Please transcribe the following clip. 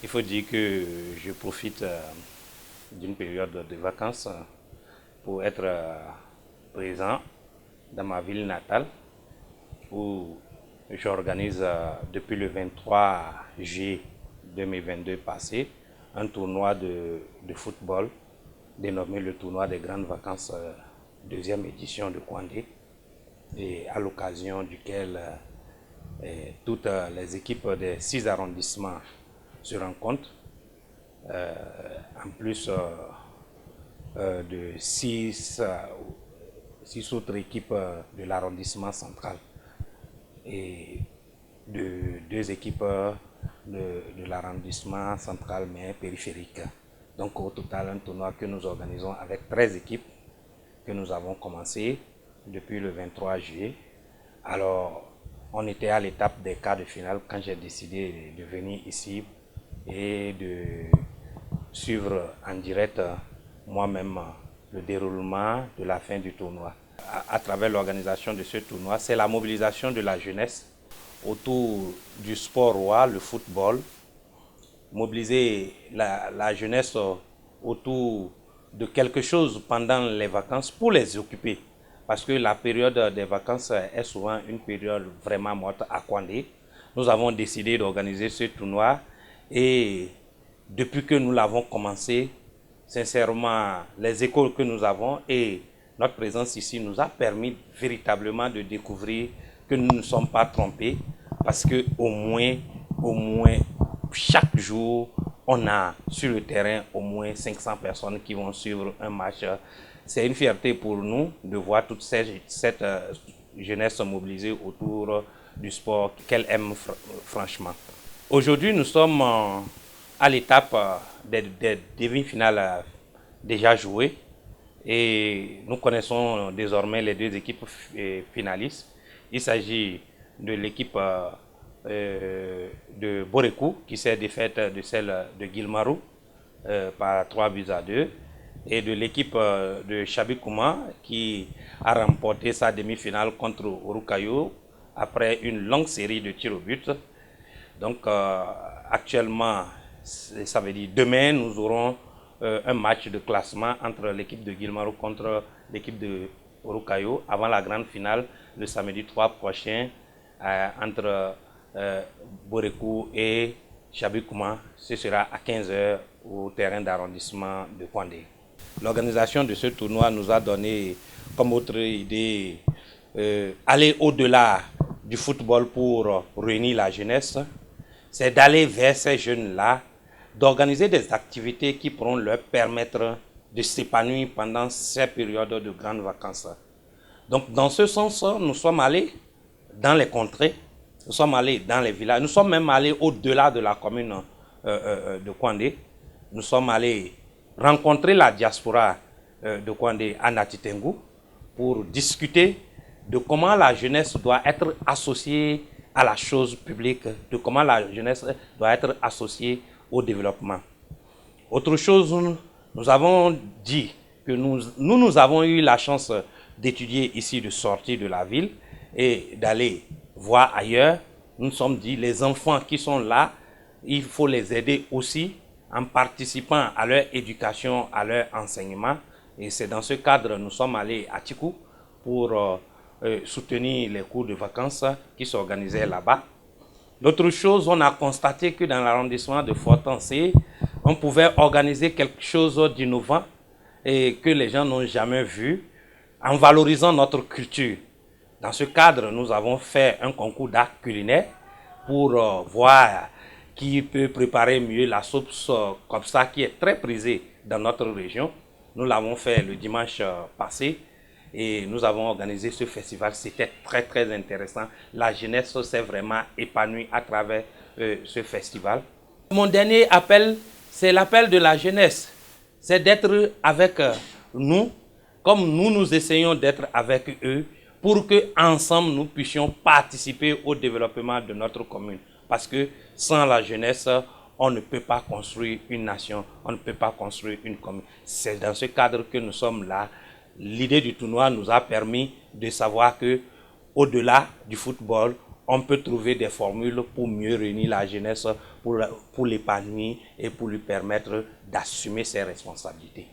Il faut dire que je profite d'une période de vacances pour être présent dans ma ville natale où j'organise depuis le 23 juillet 2022 passé un tournoi de football dénommé le tournoi des grandes vacances deuxième édition de Kouandé, et à l'occasion duquel toutes les équipes des 6 arrondissements se rencontrent, en plus de 6 autres équipes de l'arrondissement central et de 2 équipes de l'arrondissement central mais périphérique. Donc au total, un tournoi que nous organisons avec 13 équipes que nous avons commencé depuis le 23 juillet. Alors, on était à l'étape des quarts de finale quand j'ai décidé de venir ici et de suivre en direct moi-même le déroulement de la fin du tournoi. À travers l'organisation de ce tournoi, c'est la mobilisation de la jeunesse autour du sport roi, le football, mobiliser la jeunesse autour de quelque chose pendant les vacances pour les occuper. Parce que la période des vacances est souvent une période vraiment morte à Kouandé. Nous avons décidé d'organiser ce tournoi et depuis que nous l'avons commencé, sincèrement, les échos que nous avons et notre présence ici nous a permis véritablement de découvrir que nous ne sommes pas trompés, parce que au moins, chaque jour, on a sur le terrain au moins 500 personnes qui vont suivre un match. C'est une fierté pour nous de voir toute cette jeunesse mobilisée autour du sport qu'elle aime franchement. Aujourd'hui, nous sommes à l'étape des demi-finales déjà jouées et nous connaissons désormais les 2 équipes finalistes. Il s'agit de l'équipe de Borekou qui s'est défaite de celle de Guilmarou par 3-2 et de l'équipe de Chabikouma qui a remporté sa demi-finale contre Orukayo après une longue série de tirs au but. Donc actuellement, ça veut dire demain, nous aurons un match de classement entre l'équipe de Guilmarou contre l'équipe de Orukayo avant la grande finale le samedi 3 prochain entre Borekou et Chabikouma. Ce sera à 15h au terrain d'arrondissement de Kouandé. L'organisation de ce tournoi nous a donné comme autre idée aller au-delà du football pour réunir la jeunesse. C'est d'aller vers ces jeunes-là, d'organiser des activités qui pourront leur permettre de s'épanouir pendant ces périodes de grandes vacances. Donc dans ce sens, nous sommes allés dans les contrées, nous sommes allés dans les villages, nous sommes même allés au-delà de la commune de Kouandé. Nous sommes allés rencontrer la diaspora de Kouandé à Natitengu pour discuter de comment la jeunesse doit être associée à la chose publique, de comment la jeunesse doit être associée au développement. Autre chose, nous avons dit que nous avons eu la chance d'étudier ici, de sortir de la ville et d'aller voir ailleurs. Nous nous sommes dit, les enfants qui sont là, il faut les aider aussi en participant à leur éducation, à leur enseignement. Et c'est dans ce cadre que nous sommes allés à Tikou pour soutenir les cours de vacances qui s'organisaient là-bas. L'autre chose, on a constaté que dans l'arrondissement de Fortancé, on pouvait organiser quelque chose d'innovant et que les gens n'ont jamais vu en valorisant notre culture. Dans ce cadre, nous avons fait un concours d'art culinaire pour voir qui peut préparer mieux la soupe comme ça, qui est très prisée dans notre région. Nous l'avons fait le dimanche passé et nous avons organisé ce festival. C'était très très intéressant. La jeunesse s'est vraiment épanouie à travers ce festival. Mon dernier appel, c'est l'appel de la jeunesse. C'est d'être avec nous, comme nous essayons d'être avec eux, pour que ensemble nous puissions participer au développement de notre commune. Parce que sans la jeunesse, on ne peut pas construire une nation, on ne peut pas construire une commune. C'est dans ce cadre que nous sommes là. L'idée du tournoi nous a permis de savoir que, au-delà du football, on peut trouver des formules pour mieux réunir la jeunesse, pour l'épanouir et pour lui permettre d'assumer ses responsabilités.